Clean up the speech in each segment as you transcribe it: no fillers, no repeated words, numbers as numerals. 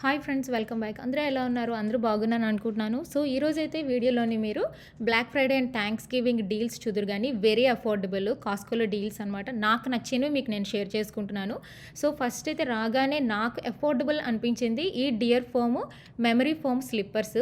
Hi friends, welcome back. అందరూ ఎలా ఉన్నారు? అందరూ బాగున్నాను అనుకుంటున్నాను. సో ఈరోజైతే వీడియోలోని మీరు Black Friday and Thanksgiving deals చూదురు కానీ వెరీ అఫోర్డబుల్ కాస్కోలో డీల్స్ అనమాట. నాకు నచ్చినవి మీకు నేను షేర్ చేసుకుంటున్నాను. సో ఫస్ట్ అయితే రాగానే నాకు అఫోర్డబుల్ అనిపించింది ఈ dear foam memory foam slippers.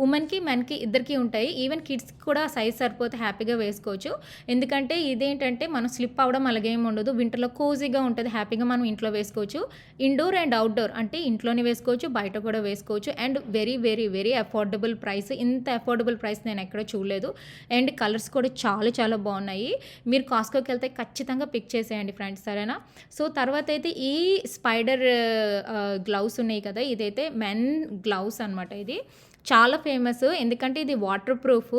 ఉమెన్కి మెన్కి ఇద్దరికి ఉంటాయి. ఈవెన్ కిడ్స్కి కూడా సైజ్ సరిపోతే హ్యాపీగా వేసుకోవచ్చు. ఎందుకంటే ఇదేంటంటే మనం స్లిప్ అవ్వడం అలాగేం ఉండదు. వింటర్లో కోజీగా ఉంటుంది, హ్యాపీగా మనం ఇంట్లో వేసుకోవచ్చు. ఇండోర్ అండ్ అవుట్డోర్ అంటే ఇంట్లోనే వేసుకోవచ్చు, బయట కూడా వేసుకోవచ్చు. And very very very affordable price. ఇంత అఫోర్డబుల్ ప్రైస్ నేను ఎక్కడ చూడలేదు. అండ్ కలర్స్ కూడా చాలా చాలా బాగున్నాయి. మీరు కాస్కోకి వెళ్తే ఖచ్చితంగా పిక్ చేసేయండి ఫ్రెండ్స్, సరేనా? సో తర్వాత అయితే ఈ స్పైడర్ గ్లౌస్ ఉన్నాయి కదా, ఇదైతే మెన్ గ్లౌస్ అనమాట. ఇది చాలా ఫేమస్, ఎందుకంటే ఇది వాటర్ ప్రూఫ్,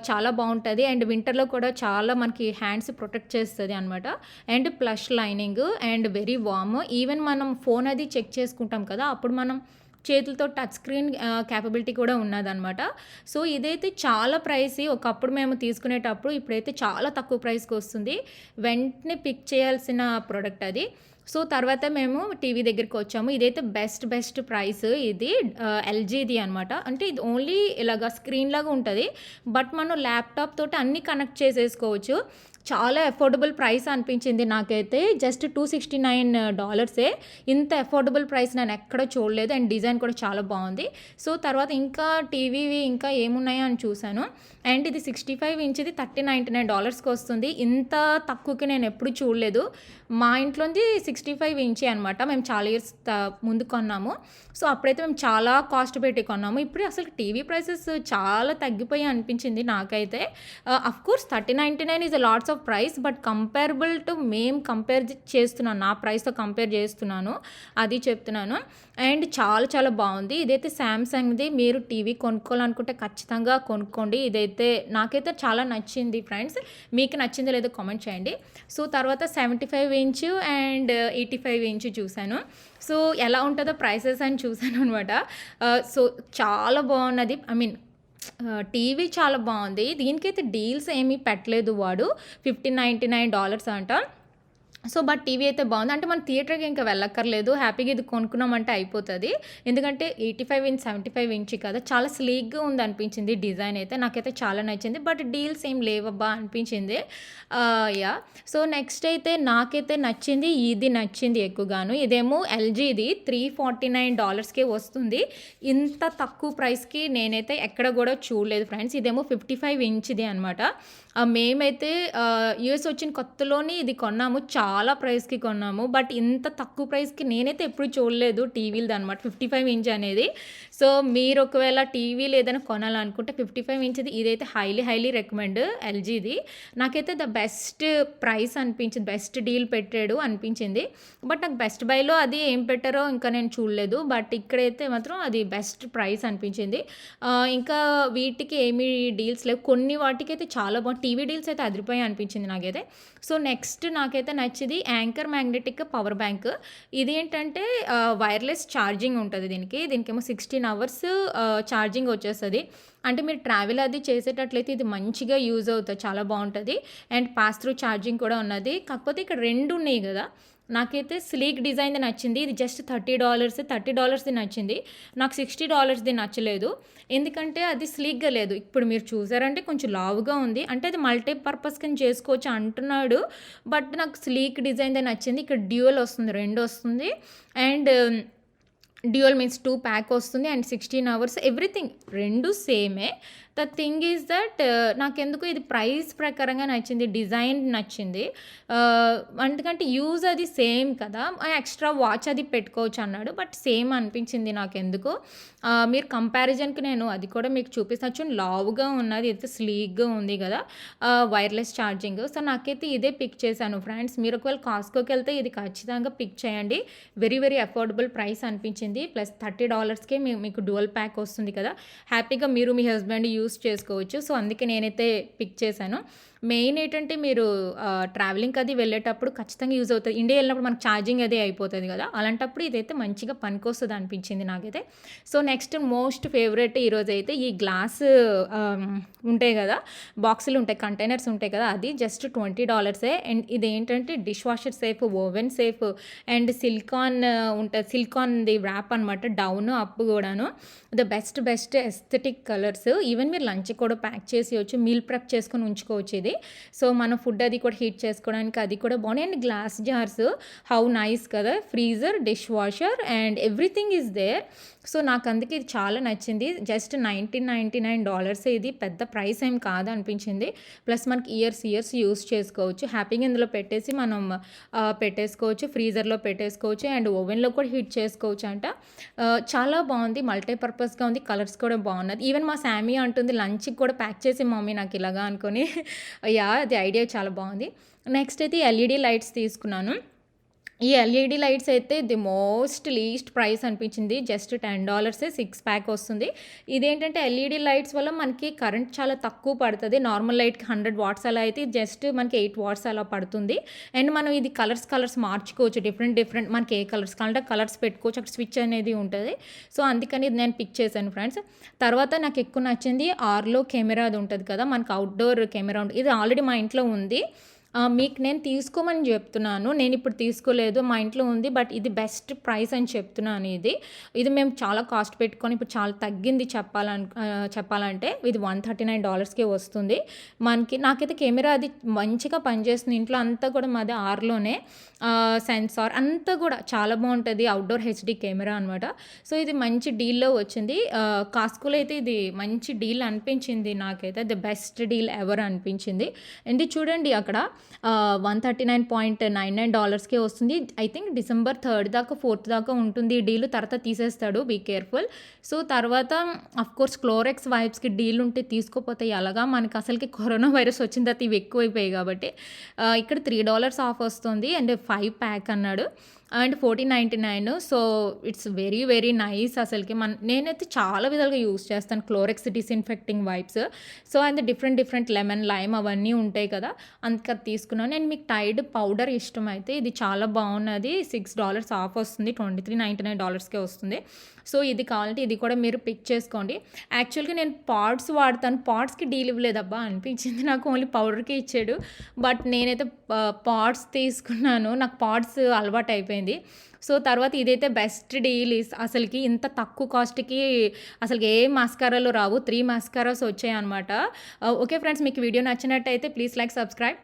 చాలా బాగుంటుంది. అండ్ వింటర్లో కూడా చాలా మనకి హ్యాండ్స్ ప్రొటెక్ట్ చేస్తుంది అనమాట. And plush lining and very warm. Even మనం ఫోన్ అది చెక్ చేసుకుంటాం కదా, అప్పుడు మనం చేతులతో టచ్ స్క్రీన్ క్యాపబిలిటీ కూడా ఉన్నదనమాట. సో ఇదైతే చాలా ప్రైస్. ఒకప్పుడు మేము తీసుకునేటప్పుడు, ఇప్పుడైతే చాలా తక్కువ ప్రైస్కి వస్తుంది. వెంటనే పిక్ చేయాల్సిన ప్రోడక్ట్ అది. సో తర్వాత మేము టీవీ దగ్గరికి వచ్చాము. ఇదైతే బెస్ట్ ప్రైస్. ఇది ఎల్జీది అనమాట. అంటే ఇది ఓన్లీ ఇలాగా స్క్రీన్ లాగా ఉంటుంది, బట్ మనం ల్యాప్టాప్ తోటి అన్నీ కనెక్ట్ చేసేసుకోవచ్చు. చాలా అఫోర్డబుల్ ప్రైస్ అనిపించింది నాకైతే. జస్ట్ $269. ఇంత అఫోర్డబుల్ ప్రైస్ నేను ఎక్కడ చూడలేదు. అండ్ డిజైన్ కూడా చాలా బాగుంది. సో తర్వాత ఇంకా టీవీవి ఇంకా ఏమున్నాయో అని చూశాను. అండ్ ఇది 65 ఇంచ్ది $3099కి వస్తుంది. ఇంత తక్కువకి నేను ఎప్పుడు చూడలేదు. మా ఇంట్లోది 65 ఇంచి అనమాట. మేము చాలా ఇయర్స్ ముందు కొన్నాము. సో అప్పుడైతే మేము చాలా కాస్ట్ పెట్టి కొన్నాము. ఇప్పుడు అసలు టీవీ ప్రైసెస్ చాలా తగ్గిపోయి అనిపించింది నాకైతే. Of course $3099 is lots of price, but comparable to మేము కంపేర్ చేస్తున్నాను, నా ప్రైస్తో కంపేర్ చేస్తున్నాను, అది చెప్తున్నాను. అండ్ చాలా చాలా బాగుంది. ఇదైతే శాంసంగ్ది. మీరు టీవీ కొనుక్కోవాలనుకుంటే ఖచ్చితంగా కొనుక్కోండి. ఇదైతే నాకైతే చాలా నచ్చింది ఫ్రెండ్స్. మీకు నచ్చిందో లేదో కామెంట్ చేయండి. సో తర్వాత 75 ఇంచ్ అండ్ 85 ఇంచ్ చూశాను. సో ఎలా ఉంటుందో ప్రైసెస్ అని చూశాను అనమాట. సో చాలా బాగున్నది. ఐ మీన్ టీవీ చాలా బాగుంది. దీనికైతే డీల్స్ ఏమీ పెట్టలేదు వాడు. $1599 అంట. సో బట్ టీవీ అయితే బాగుంది. అంటే మనం థియేటర్కి ఇంకా వెళ్ళక్కర్లేదు, హ్యాపీగా ఇది కొనుక్కున్నామంటే అయిపోతుంది. ఎందుకంటే 85 ఇంచ్ 75 ఇంచ్ కదా, చాలా స్లీక్గా ఉంది అనిపించింది. డిజైన్ అయితే నాకైతే చాలా నచ్చింది. బట్ డీల్స్ ఏం లేవబ్బా అనిపించింది. యా. సో నెక్స్ట్ అయితే నాకైతే నచ్చింది, ఇది నచ్చింది ఎక్కువగాను. ఇదేమో ఎల్జీది $349కే వస్తుంది. ఇంత తక్కువ ప్రైస్కి నేనైతే ఎక్కడ కూడా చూడలేదు ఫ్రెండ్స్. ఇదేమో 55 ఇంచ్ది అనమాట. మేమైతే యూఎస్ వచ్చిన కొత్తలోని ఇది కొన్నాము, చాలా ప్రైస్కి కొన్నాము. బట్ ఇంత తక్కువ ప్రైస్కి నేనైతే ఎప్పుడు చూడలేదు టీవీలది అనమాట, 55 ఇంచ్ అనేది. సో మీరు ఒకవేళ టీవీలు ఏదైనా కొనాలనుకుంటే 55 ఇంచ్ది ఇదైతే హైలీ రికమెండ్ ఎల్జీది. నాకైతే ద బెస్ట్ ప్రైస్ అనిపించింది, బెస్ట్ డీల్ పెట్టాడు అనిపించింది. బట్ నాకు బెస్ట్ బైలో అది ఏం పెట్టారో ఇంకా నేను చూడలేదు. బట్ ఇక్కడైతే మాత్రం అది బెస్ట్ ప్రైస్ అనిపించింది. ఇంకా వీటికి ఏమీ డీల్స్ లేవు. కొన్ని వాటికి అయితే చాలా బాగుంది. టీవీ డీల్స్ అయితే అదిరిపోయి అనిపించింది నాకైతే. సో నెక్స్ట్ నాకైతే నచ్చింది యాంకర్ మ్యాగ్నెటిక్ పవర్ బ్యాంక్. ఇది ఏంటంటే వైర్లెస్ ఛార్జింగ్ ఉంటుంది దీనికేమో 16 అవర్స్ ఛార్జింగ్ వచ్చేస్తుంది. అంటే మీరు ట్రావెల్ అది చేసేటట్లయితే ఇది మంచిగా యూజ్ అవుతుంది, చాలా బాగుంటుంది. అండ్ పాస్ త్రూ ఛార్జింగ్ కూడా ఉన్నది. కాకపోతే ఇక్కడ 2 ఉన్నాయి కదా, నాకైతే స్లీక్ డిజైన్ది నచ్చింది. ఇది జస్ట్ $30ది నచ్చింది. నాకు $60ది నచ్చలేదు. ఎందుకంటే అది స్లీక్గా లేదు. ఇప్పుడు మీరు చూసారంటే కొంచెం లావుగా ఉంది. అంటే అది మల్టీపర్పస్ కింద చేసుకోవచ్చు అంటున్నాడు. బట్ నాకు స్లీక్ డిజైన్దే నచ్చింది. ఇక్కడ డ్యూయల్ వస్తుంది, 2 వస్తుంది. అండ్ డ్యూయల్ మీన్స్ 2 ప్యాక్ వస్తుంది. అండ్ 16 అవర్స్ ఎవ్రీథింగ్ 2 సేమే. ద థింగ్ ఈజ్ దట్ నాకెందుకు ఇది ప్రైస్ ప్రకారంగా నచ్చింది, డిజైన్ నచ్చింది. ఎందుకంటే యూజ్ అది సేమ్ కదా, ఎక్స్ట్రా వాచ్ అది పెట్టుకోవచ్చు అన్నాడు. బట్ సేమ్ అనిపించింది నాకెందుకు. మీరు కంపారిజన్కి నేను అది కూడా మీకు చూపిస్తాను. లావుగా ఉన్నది, అయితే స్లీక్గా ఉంది కదా, వైర్లెస్ ఛార్జింగ్. సో నాకైతే ఇదే పిక్ చేశాను ఫ్రెండ్స్. మీరు ఒకవేళ కాస్కోకి వెళ్తే ఇది ఖచ్చితంగా పిక్ చేయండి. వెరీ అఫోర్డబుల్ ప్రైస్ అనిపించింది. ప్లస్ $30కే మీకు డ్యువల్ ప్యాక్ వస్తుంది కదా, హ్యాపీగా మీరు మీ హస్బెండ్ యూస్ చేసుకోవచ్చు. సో అందుకే నేనైతే పిక్ చేశాను. మెయిన్ ఏంటంటే మీరు ట్రావెలింగ్‌కి అది వెళ్ళేటప్పుడు ఖచ్చితంగా యూజ్ అవుతది. ఇండియా ఎళ్ళినప్పుడు మనకు ఛార్జింగ్ అది అయిపోతది గదా! అలాంటప్పుడు ఇదైతే మంచిగా పనికొస్తది అనిపించింది నాకైతే. సో, నెక్స్ట్ మోస్ట్ ఫేవరెట్ ఈరోజైతే ఈ గ్లాస్ ఆహ్, ఉంటాయి గదా! బాక్సులుంటాయి, కంటైనర్స్ ఉంటాయి కదా! అది జస్ట్ $20 అండ్ ఇదేంటంటే dishwasher safe, oven safe and silicone ఉంటది. సిలికాన్‌ది వ్రాప్ అనమాట. డౌను, అప్ గూడాను. Best aesthetic colours. ఈవెన్ మీరు లంచ్ కూడా ప్యాక్ చేసేయొచ్చు. మీల్ ప్రెప్ చేసుకొని ఉంచుకోవచ్చు ఇది. సో, మన ఫుడ్ అది కూడా హీట్ చేసుకోవడానికి అది కూడా బాగున్నాయి. And glass jars how nice కదా! Freezer, dish washer and everything is there. So, నాకు అందుకే ఇది చాలా నచ్చింది. జస్ట్ $19.99 ఇది పెద్ద ప్రైస్ ఏం కాదు అనిపించింది. ప్లస్ మనకి ఇయర్స్ యూజ్ చేసుకోవచ్చు. హ్యాపీగా ఇందులో పెట్టేసి మనం పెట్టేసుకోవచ్చు. ఫ్రీజర్‌లో పెట్టేసుకోవచ్చు అండ్ ఓవెన్‌లో కూడా హీట్ చేసుకోవచ్చు అంట. చాలా బాగుంది. మల్టీపర్పస్‌గా ఉంది. కలర్స్ కూడా బాగున్నది. ఈవెన్ మా శామీ అంటుంది లంచ్‌కి కూడా ప్యాక్ చేసేయి మమ్మీ నాకు ఇలాగా అనుకోని. యాహ్! అది ఐడియా చాలా బాగుంది. నెక్స్ట్ అయితే ఎల్ఈడీ లైట్స్ తీసుకున్నాను. ఈ ఎల్ఈడీ లైట్స్ అయితే లీస్ట్ ప్రైస్ అనిపించింది. జస్ట్ $10 6 ప్యాక్ వస్తుంది. ఇదేంటంటే ఎల్ఈడీ లైట్స్ వల్ల మనకి కరెంట్ చాలా తక్కువ పడతది. నార్మల్ లైట్‌కి 100 వాట్స్ అలా అయితే జస్ట్ మనకి 8 వాట్స్ అలా పడుతుంది. అండ్ మనం ఇది కలర్స్ మార్చుకోవచ్చు. డిఫరెంట్ మనకి ఏ కలర్స్ కావాలంటే కలర్స్ పెట్టుకోవచ్చు. అక్కడ స్విచ్ అనేది ఉంటది. సో, అందుకని ఇది నేను పిక్ చేశాను ఫ్రెండ్స్. తర్వాత నాకు ఎక్కువ నచ్చింది ఆర్‌లో కెమెరా అది ఉంటది కదా! మనకు అవుట్‌డోర్ కెమెరా ఇది ఆల్రెడీ మా ఇంట్లో ఉంది. మీకు నేను తీసుకోమని జెప్తున్నాను. నేనిప్పుడు తీసుకోలేదు. మా ఇంట్లో ఉంది. బట్ ఇది బెస్ట్ ప్రైస్ అని చెప్తున్నాను ఇది. ఇది మేము చాలా కాస్ట్ పెట్టుకొని ఇప్పుడు చాలా తగ్గింది చెప్పాలంటే ఇది $139కే వస్తుంది. నాకైతే కెమెరా అది మంచిగా పనిచేస్తుంది. ఇంట్లో అంతా కూడా మాది ఆర్‌లోనే సెన్సార్ అంతా కూడా చాలా బావుంటది. అవుట్‌డోర్ హెచ్‌డీ కెమెరా అనమాట. సో, ఇది మంచి డీల్‌లో వచ్చింది. కాస్కోలో అయితే ఇది మంచి డీల్ అనిపించింది నాకైతే. బెస్ట్ డీల్ ఎవర్ అనిపించింది. అండ్ ఇది చూడండి అక్కడ $139.99కే వస్తుంది. ఐ థింక్ డిసెంబర్ 3 దాకా 4 దాకా ఉంటుంది ఈ డీల్. తర్వాత తీసేస్తాడు. Be careful. సో, తర్వాత ఆఫ్‌కోర్స్ క్లోరెక్స్ వైప్స్‌కి డీల్ ఉంటే తీసుకోపోతే ఎలాగా? మనకి అసలకి కరోనా వైరస్ వచ్చిన తర్వాత ఇవి ఎక్కువైపోయాయి కాబట్టి ఇక్కడ $3 ఆఫ్ వస్తుంది. అండ్ 5 ప్యాక్ అన్నాడు. And 14.99. So, it's very nice అసలకి. నేనైతే చాలా విధాలుగా యూజ్ చేస్తాను Clorox disinfecting wipes. So, and different lemon, lime అవన్నీ ఉంటాయి కదా! అందుకే అది తీసుకున్నాను. అండ్ మీకు టైడ్ పౌడర్ ఇష్టమైతే ఇది చాలా బాగున్నది. $6 ఆఫ్ వస్తుంది. $23.99కే వస్తుంది. సో, ఇది కావాలంటే ఇది కూడా మీరు పిక్ చేసుకోండి. యాక్చువల్‌గా నేను పాడ్స్ వాడతాను. పాడ్స్‌కి డీల్ ఇవ్వలేదబ్బా అనిపించింది నాకు. ఓన్లీ పౌడర్‌కే ఇచ్చాడు. బట్ నేనైతే పాడ్స్ తీసుకున్నాను. నాకు పాడ్స్ అలవాటయిపోయింది. సో, తర్వాత ఇదైతే బెస్ట్ డీల్ అసలకి ఇంత తక్కువ కాస్ట్‌కి అసలకి ఏ మస్కారాలు రావు. 3 మస్కారాస్ వచ్చాయన్నమాట. ఓకే ఫ్రెండ్స్, మీకు వీడియో నచ్చినట్టయితే ప్లీజ్ లైక్, సబ్స్క్రైబ్.